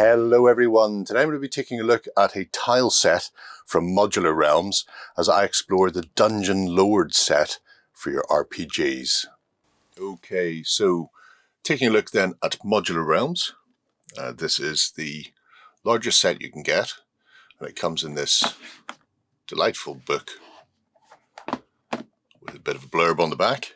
Hello everyone, today I'm going to be taking a look at a tile set from Modular Realms as I explore the Dungeon Lord set for your RPGs. Okay, so taking a look then at Modular Realms. This is the largest set you can get, and it comes in this delightful book with a bit of a blurb on the back.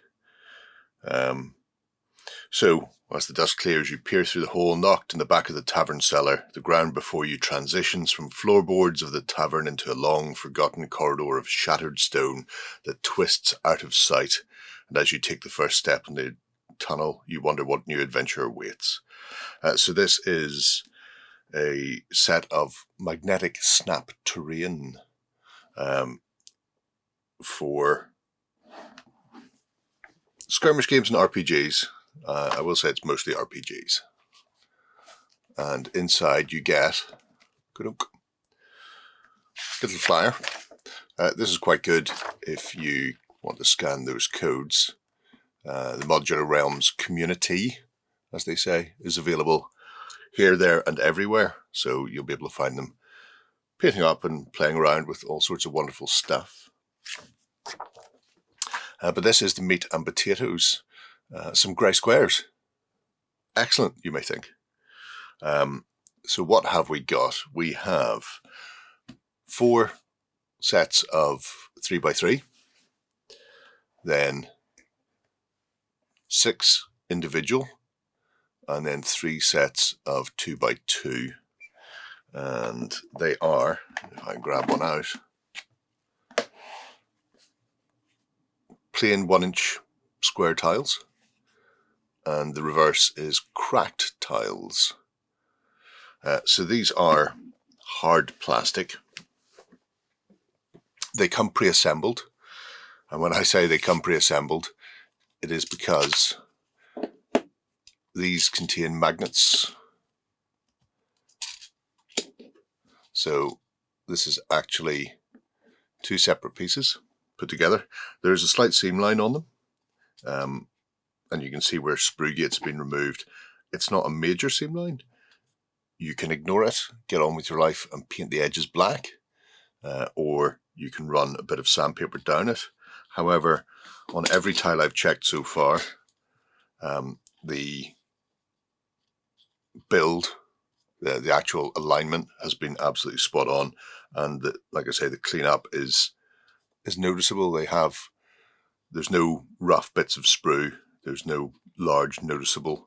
So, as the dust clears, you peer through the hole knocked in the back of the tavern cellar. The ground before you transitions from floorboards of the tavern into a long, forgotten corridor of shattered stone that twists out of sight. And as you take the first step in the tunnel, you wonder what new adventure awaits. So this is a set of magnetic snap terrain for skirmish games and RPGs. I will say it's mostly RPGs. And inside you get little flyer. This is quite good if you want to scan those codes. The Modular Realms community, as they say, is available here, there and everywhere. So you'll be able to find them painting up and playing around with all sorts of wonderful stuff. But this is the meat and potatoes. Some grey squares. Excellent, you may think. So what have we got? We have 4 sets of 3x3, then 6 individual, and then 3 sets of 2x2. And they are, if I can grab one out, plain 1-inch square tiles. And the reverse is cracked tiles. So these are hard plastic. They come pre-assembled. And when I say they come pre-assembled, it is because these contain magnets. So this is actually 2 separate pieces put together. There's a slight seam line on them. And you can see where sprue gate's been removed. It's not a major seam line. You can ignore it, get on with your life and paint the edges black, or you can run a bit of sandpaper down it. However, on every tile I've checked so far, the build, the actual alignment has been absolutely spot on, and like I say, the cleanup is noticeable. There's no rough bits of sprue. There's no large noticeable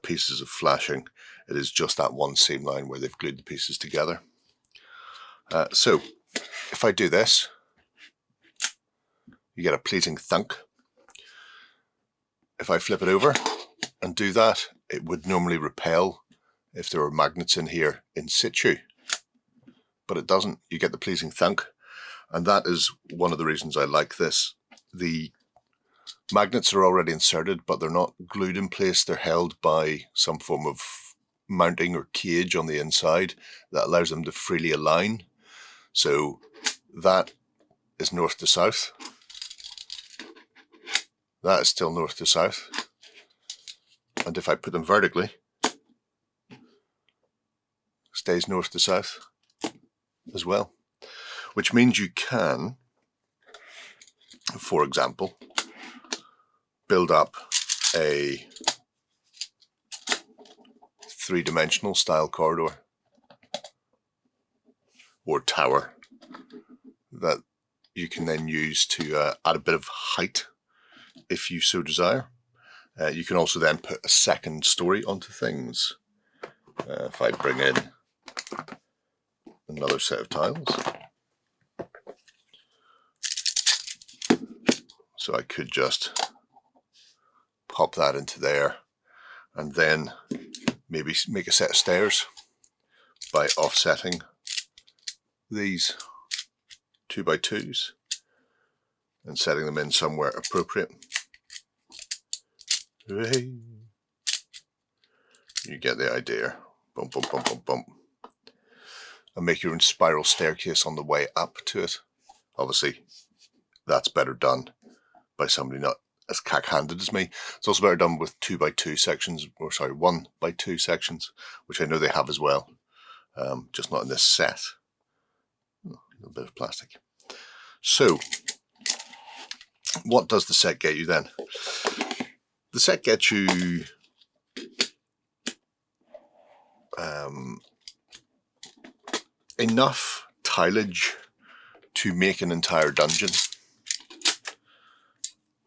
pieces of flashing. It is just that one seam line where they've glued the pieces together. So if I do this, you get a pleasing thunk. If I flip it over and do that, it would normally repel if there were magnets in here in situ. But it doesn't. You get the pleasing thunk. And that is one of the reasons I like this. The magnets are already inserted, but they're not glued in place. They're held by some form of mounting or cage on the inside that allows them to freely align. So that is north to south. That is still north to south. And if I put them vertically, stays north to south as well. Which means you can, for example, build up a 3-dimensional style corridor or tower that you can then use to add a bit of height if you so desire. You can also then put a second story onto things. If I bring in another set of tiles, so I could just pop that into there and then maybe make a set of stairs by offsetting these 2x2s and setting them in somewhere appropriate. You get the idea. Bump, bump, bump, bump, bump. And make your own spiral staircase on the way up to it. Obviously, that's better done by somebody not as cack-handed as me. It's also better done with 2x2 sections, or sorry, 1x2 sections, which I know they have as well, just not in this set. A little bit of plastic. So, what does the set get you then? The set gets you enough tileage to make an entire dungeon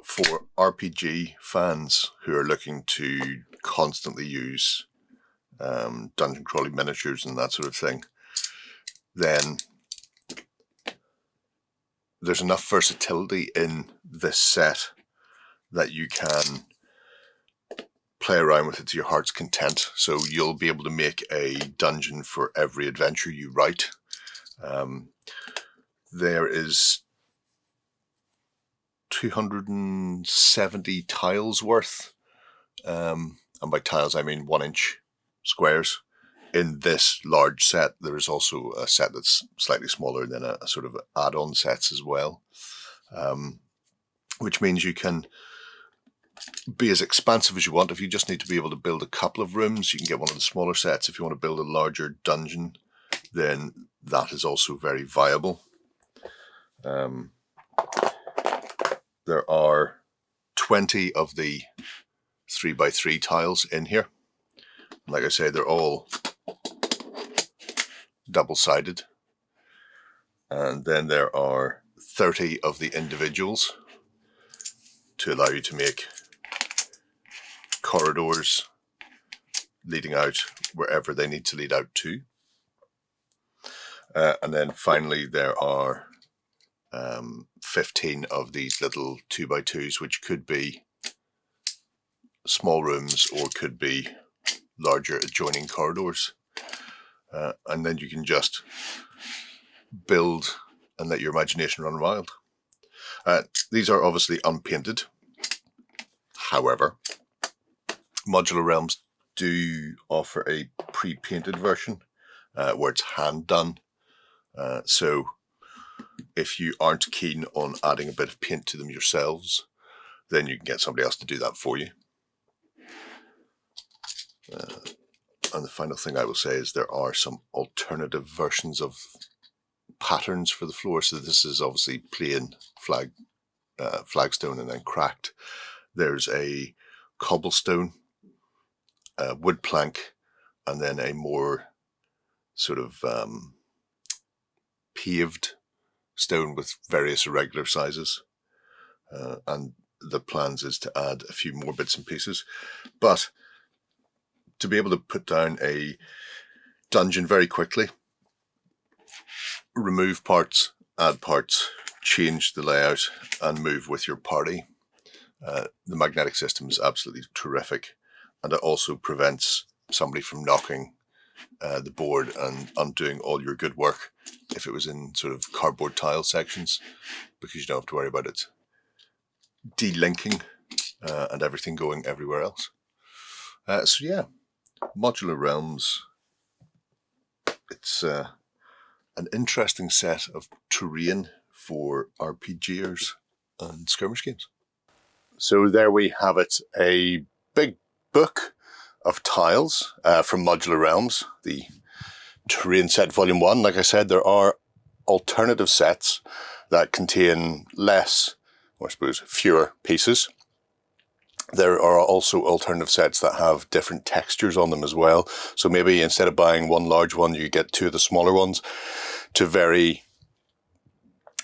for RPG fans who are looking to constantly use dungeon crawling miniatures and that sort of thing. Then there's enough versatility in this set that you can play around with it to your heart's content. So you'll be able to make a dungeon for every adventure you write. There is 270 tiles worth, and by tiles I mean 1-inch squares. In this large set, there is also a set that's slightly smaller than a sort of add-on sets as well, which means you can be as expansive as you want. If you just need to be able to build a couple of rooms, you can get one of the smaller sets. If you want to build a larger dungeon, then that is also very viable. There are 20 of the 3x3 tiles in here. Like I say, they're all double-sided. And then there are 30 of the individuals to allow you to make corridors leading out wherever they need to lead out to. And then finally there are 15 of these little 2x2s, which could be small rooms or could be larger adjoining corridors. And then you can just build and let your imagination run wild. These are obviously unpainted. However, Modular Realms do offer a pre-painted version where it's hand done. So if you aren't keen on adding a bit of paint to them yourselves, then you can get somebody else to do that for you. And the final thing I will say is there are some alternative versions of patterns for the floor. So this is obviously plain flagstone and then cracked. There's a cobblestone, wood plank, and then a more sort of paved stone with various irregular sizes. And the plans is to add a few more bits and pieces. But to be able to put down a dungeon very quickly, remove parts, add parts, change the layout, and move with your party, the magnetic system is absolutely terrific. And it also prevents somebody from knocking the board and undoing all your good work if it was in sort of cardboard tile sections, because you don't have to worry about it delinking and everything going everywhere else. So yeah, Modular Realms, it's an interesting set of terrain for RPGers and skirmish games. So there we have it, a big book of tiles from Modular Realms, the Terrain Set Volume 1. Like I said, there are alternative sets that contain less, or I suppose fewer pieces. There are also alternative sets that have different textures on them as well. So maybe instead of buying one large one, you get two of the smaller ones to vary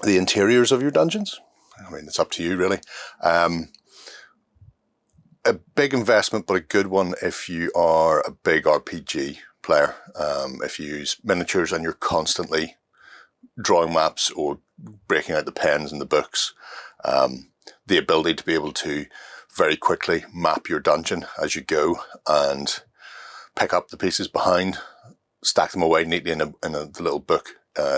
the interiors of your dungeons. I mean, it's up to you, really. A big investment, but a good one if you are a big RPG player. If you use miniatures and you're constantly drawing maps or breaking out the pens and the books, the ability to be able to very quickly map your dungeon as you go and pick up the pieces behind, stack them away neatly in the little book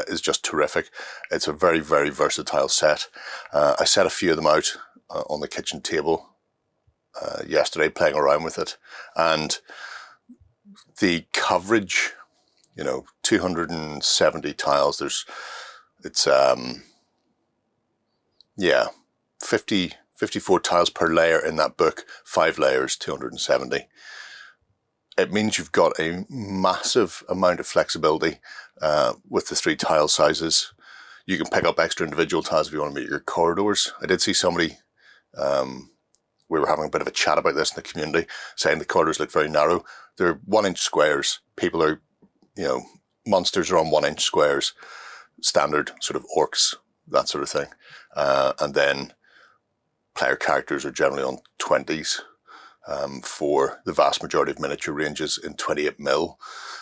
is just terrific. It's a very, very versatile set. I set a few of them out on the kitchen table yesterday, playing around with it, and the coverage, 270 tiles. It's 50 54 tiles per layer in that book, 5 layers, 270. It means you've got a massive amount of flexibility with the 3 tile sizes. You can pick up extra individual tiles if you want to make your corridors. I did see somebody, we were having a bit of a chat about this in the community, saying the corridors look very narrow. They're 1-inch squares. People are, monsters are on 1-inch squares, standard sort of orcs, that sort of thing. And then player characters are generally on 20s. For the vast majority of miniature ranges in 28mm.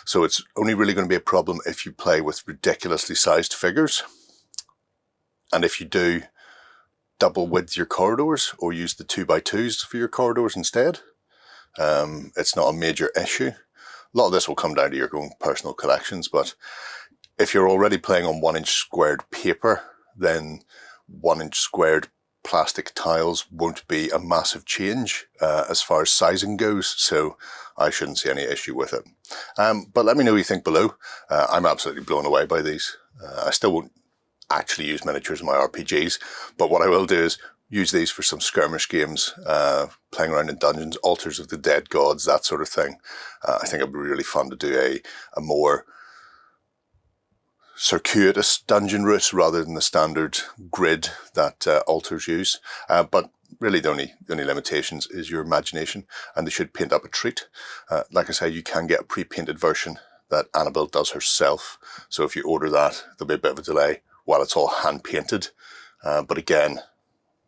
So it's only really going to be a problem if you play with ridiculously sized figures. And if you do double width your corridors or use the 2x2s for your corridors instead, it's not a major issue. A lot of this will come down to your own personal collections, but if you're already playing on 1-inch squared paper, then 1-inch squared plastic tiles won't be a massive change as far as sizing goes, so I shouldn't see any issue with it. But let me know what you think below. I'm absolutely blown away by these. I still won't actually use miniatures in my RPGs, but what I will do is use these for some skirmish games, playing around in dungeons, altars of the dead gods, that sort of thing. I think it'd be really fun to do a more circuitous dungeon route rather than the standard grid that altars use. But really the only limitations is your imagination, and they should paint up a treat. Like I say, you can get a pre-painted version that Annabelle does herself. So if you order that, there'll be a bit of a delay while it's all hand painted. But again,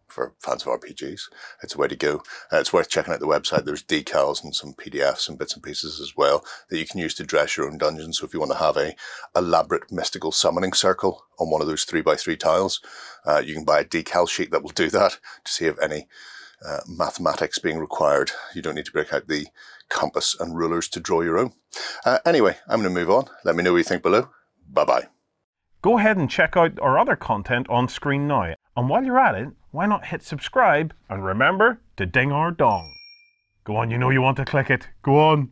for fans of RPGs, it's a way to go. It's worth checking out the website. There's decals and some PDFs and bits and pieces as well that you can use to dress your own dungeon. So if you want to have a elaborate mystical summoning circle on one of those 3x3 tiles, you can buy a decal sheet that will do that to save any mathematics being required. You don't need to break out the compass and rulers to draw your own. Anyway, I'm going to move on. Let me know what you think below. Bye-bye. Go ahead and check out our other content on screen now. And while you're at it, why not hit subscribe and remember to ding our dong. Go on, you know you want to click it. Go on.